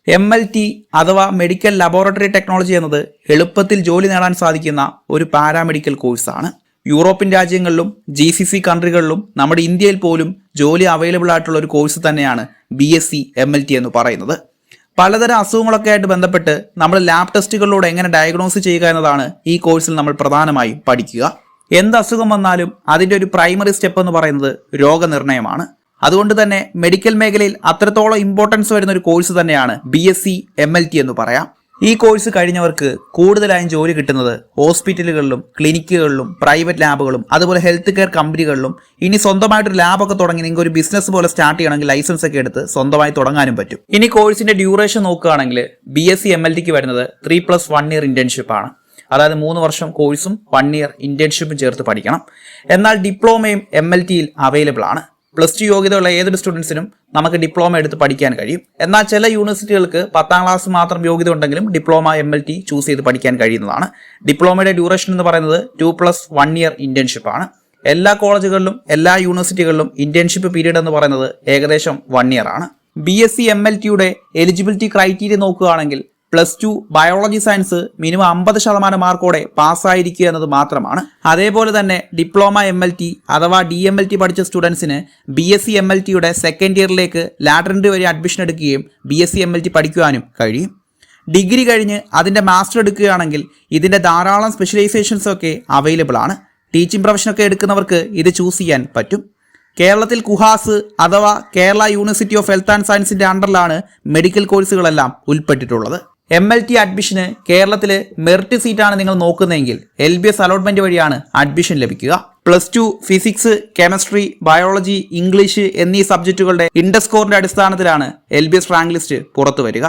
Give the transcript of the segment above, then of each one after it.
MLT അഥവാ medical laboratory technology എന്നത് എളുപ്പത്തിൽ ജോലി നേടാൻ സാധിക്കുന്ന ഒരു പാരാമെഡിക്കൽ കോഴ്സാണ്. യൂറോപ്യൻ രാജ്യങ്ങളിലും GCC കൺട്രികളിലും നമ്മുടെ ഇന്ത്യയിൽ പോലും ജോലി അവൈലബിൾ ആയിട്ടുള്ള ഒരു കോഴ്സ് തന്നെയാണ് BSc MLT എന്ന് പറയുന്നത്. പലതരം അസുഖങ്ങളൊക്കെ ആയിട്ട് ബന്ധപ്പെട്ട് നമ്മൾ ലാബ് ടെസ്റ്റുകളിലൂടെ എങ്ങനെ ഡയഗ്നോസ് ചെയ്യുക എന്നതാണ് ഈ കോഴ്സിൽ നമ്മൾ പ്രധാനമായും പഠിക്കുക. എന്ത് അസുഖം വന്നാലും അതിൻ്റെ ഒരു പ്രൈമറി സ്റ്റെപ്പ് എന്ന് പറയുന്നത് രോഗനിർണയമാണ്. അതുകൊണ്ട് തന്നെ മെഡിക്കൽ മേഖലയിൽ അത്രത്തോളം ഇമ്പോർട്ടൻസ് വരുന്ന ഒരു കോഴ്സ് തന്നെയാണ് BSc MLT എന്ന് പറയാം. ഈ കോഴ്സ് കഴിഞ്ഞവർക്ക് കൂടുതലായും ജോലി കിട്ടുന്നത് ഹോസ്പിറ്റലുകളിലും ക്ലിനിക്കുകളിലും പ്രൈവറ്റ് ലാബുകളും അതുപോലെ ഹെൽത്ത് കെയർ കമ്പനികളിലും. ഇനി സ്വന്തമായിട്ടൊരു ലാബൊക്കെ തുടങ്ങി നിങ്ങൾക്ക് ഒരു ബിസിനസ് പോലെ സ്റ്റാർട്ട് ചെയ്യണമെങ്കിൽ ലൈസൻസ് ഒക്കെ എടുത്ത് സ്വന്തമായി തുടങ്ങാനും പറ്റും. ഇനി കോഴ്സിന്റെ ഡ്യൂറേഷൻ നോക്കുകയാണെങ്കിൽ BSc MLTക്ക് വരുന്നത് 3+1 ഇയർ ഇന്റേൺഷിപ്പ് ആണ്. അതായത് 3 വർഷം കോഴ്സും 1 ഇയർ ഇന്റേൺഷിപ്പും ചേർത്ത് പഠിക്കണം. എന്നാൽ ഡിപ്ലോമയും MLTയിൽ അവൈലബിൾ ആണ്. +2 യോഗ്യതയുള്ള ഏതൊരു സ്റ്റുഡൻസിനും നമുക്ക് ഡിപ്ലോമ എടുത്ത് പഠിക്കാൻ കഴിയും. എന്നാൽ ചില യൂണിവേഴ്സിറ്റികൾക്ക് 10ാം ക്ലാസ് മാത്രം യോഗ്യത ഉണ്ടെങ്കിലും ഡിപ്ലോമ MLT ചൂസ് ചെയ്ത് പഠിക്കാൻ കഴിയുന്നതാണ്. ഡിപ്ലോമയുടെ ഡ്യൂറേഷൻ എന്ന് പറയുന്നത് 2+1 ഇയർ ഇന്റേൺഷിപ്പ് ആണ്. എല്ലാ കോളേജുകളിലും എല്ലാ യൂണിവേഴ്സിറ്റികളിലും ഇന്റേൺഷിപ്പ് പീരീഡ് എന്ന് പറയുന്നത് ഏകദേശം 1 ഇയർ ആണ്. BSc MLTയുടെ എലിജിബിലിറ്റി ക്രൈറ്റീരിയ നോക്കുകയാണെങ്കിൽ +2 ബയോളജി സയൻസ് മിനിമം 50% മാർക്കോടെ പാസ്സായിരിക്കുക എന്നത് മാത്രമാണ്. അതേപോലെ തന്നെ ഡിപ്ലോമ MLT അഥവാ DMLT പഠിച്ച സ്റ്റുഡൻസിന് BSc MLTയുടെ സെക്കൻഡ് ഇയറിലേക്ക് ലാറ്ററൻറ്റ് വഴി അഡ്മിഷൻ എടുക്കുകയും BSc MLT പഠിക്കുവാനും കഴിയും. ഡിഗ്രി കഴിഞ്ഞ് അതിൻ്റെ മാസ്റ്റർ എടുക്കുകയാണെങ്കിൽ ഇതിൻ്റെ ധാരാളം സ്പെഷ്യലൈസേഷൻസ് ഒക്കെ അവൈലബിൾ ആണ്. ടീച്ചിങ് പ്രൊഫഷനൊക്കെ എടുക്കുന്നവർക്ക് ഇത് ചൂസ് ചെയ്യാൻ പറ്റും. കേരളത്തിൽ കുഹാസ് അഥവാ Kerala university of health and സയൻസിൻ്റെ അണ്ടറിലാണ് മെഡിക്കൽ കോഴ്സുകളെല്ലാം ഉൾപ്പെട്ടിട്ടുള്ളത്. MLT അഡ്മിഷന് കേരളത്തിൽ മെറിറ്റ് സീറ്റാണ് നിങ്ങൾ നോക്കുന്നതെങ്കിൽ LBS അലോട്ട്മെന്റ് വഴിയാണ് അഡ്മിഷൻ ലഭിക്കുക. +2 ഫിസിക്സ്, കെമിസ്ട്രി, ബയോളജി, ഇംഗ്ലീഷ് എന്നീ സബ്ജക്റ്റുകളുടെ ഇൻഡർ അടിസ്ഥാനത്തിലാണ് LBS റാങ്ക് ലിസ്റ്റ് പുറത്തു വരിക.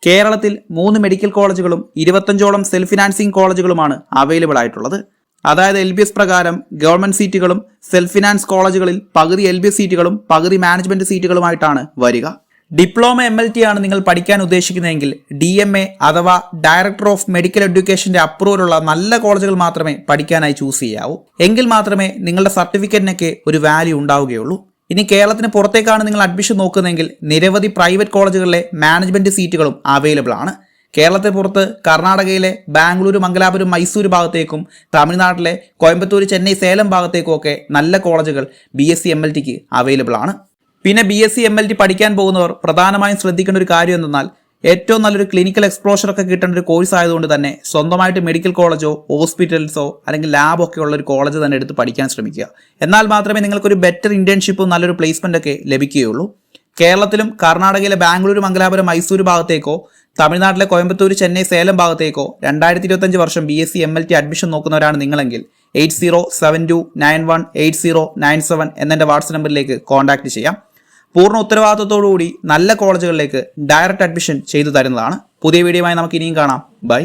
കേരളത്തിൽ 3 മെഡിക്കൽ കോളേജുകളും 25ഓളം സെൽഫ് ഫിനാൻസിംഗ് കോളേജുകളുമാണ് അവൈലബിൾ ആയിട്ടുള്ളത്. അതായത് LBS പ്രകാരം ഗവൺമെന്റ് സീറ്റുകളും സെൽഫ് ഫിനാൻസ് കോളേജുകളിൽ പകുതി LBS സീറ്റുകളും പകുതി മാനേജ്മെന്റ് സീറ്റുകളുമായിട്ടാണ് വരിക. ഡിപ്ലോമ MLT ആണ് നിങ്ങൾ പഠിക്കാൻ ഉദ്ദേശിക്കുന്നതെങ്കിൽ DMA അഥവാ ഡയറക്ടർ ഓഫ് മെഡിക്കൽ എഡ്യൂക്കേഷന്റെ അപ്രൂവലുള്ള നല്ല കോളേജുകൾ മാത്രമേ പഠിക്കാനായി ചൂസ് ചെയ്യാവൂ. എങ്കിൽ മാത്രമേ നിങ്ങളുടെ സർട്ടിഫിക്കറ്റിനൊക്കെ ഒരു വാല്യൂ ഉണ്ടാവുകയുള്ളൂ. ഇനി കേരളത്തിന് പുറത്തേക്കാണ് നിങ്ങൾ അഡ്മിഷൻ നോക്കുന്നതെങ്കിൽ നിരവധി പ്രൈവറ്റ് കോളേജുകളിലെ മാനേജ്മെന്റ് സീറ്റുകളും അവൈലബിൾ ആണ്. കേരളത്തിന് പുറത്ത് കർണാടകയിലെ ബാംഗ്ലൂർ, മംഗലാപുരം, മൈസൂർ ഭാഗത്തേക്കും തമിഴ്നാട്ടിലെ കോയമ്പത്തൂർ, ചെന്നൈ, സേലം ഭാഗത്തേക്കും ഒക്കെ നല്ല കോളേജുകൾ BSc MLTക്ക് അവൈലബിൾ ആണ്. പിന്നെ BSc MLT പഠിക്കാൻ പോകുന്നവർ പ്രധാനമായും ശ്രദ്ധിക്കേണ്ട ഒരു കാര്യം എന്തെന്നാൽ ഏറ്റവും നല്ലൊരു ക്ലിനിക്കൽ എക്സ്പ്ലോഷർ ഒക്കെ കിട്ടേണ്ട ഒരു കോഴ്സ് ആയതുകൊണ്ട് തന്നെ സ്വന്തമായിട്ട് മെഡിക്കൽ കോളേജോ ഹോസ്പിറ്റൽസോ അല്ലെങ്കിൽ ലാബൊക്കെ ഉള്ള ഒരു കോളേജ് തന്നെ എടുത്ത് പഠിക്കാൻ ശ്രമിക്കുക. എന്നാൽ മാത്രമേ നിങ്ങൾക്കൊരു ബെറ്റർ ഇന്റേൺഷിപ്പും നല്ലൊരു പ്ലേസ്മെന്റ് ഒക്കെ ലഭിക്കുകയുള്ളൂ. കേരളത്തിലും കർണാടകയിലെ ബാംഗ്ലൂർ, മംഗലാപുരം, മൈസൂർ ഭാഗത്തേക്കോ തമിഴ്നാട്ടിലെ കോയമ്പത്തൂർ, ചെന്നൈ, സേലം ഭാഗത്തേക്കോ 2025 വർഷം BSc MLT അഡ്മിഷൻ നോക്കുന്നവരാണ് നിങ്ങളെങ്കിൽ 8072918097 എന്നെൻ്റെ വാട്സ്ആപ്പ് നമ്പറിലേക്ക് കോൺടാക്ട് ചെയ്യാം. പൂർണ്ണ ഉത്തരവാദിത്വത്തോടുകൂടി നല്ല കോളേജുകളിലേക്ക് ഡയറക്റ്റ് അഡ്മിഷൻ ചെയ്തു തരുന്നതാണ്. പുതിയ വീഡിയോയുമായി നമുക്ക് ഇനിയും കാണാം. ബൈ.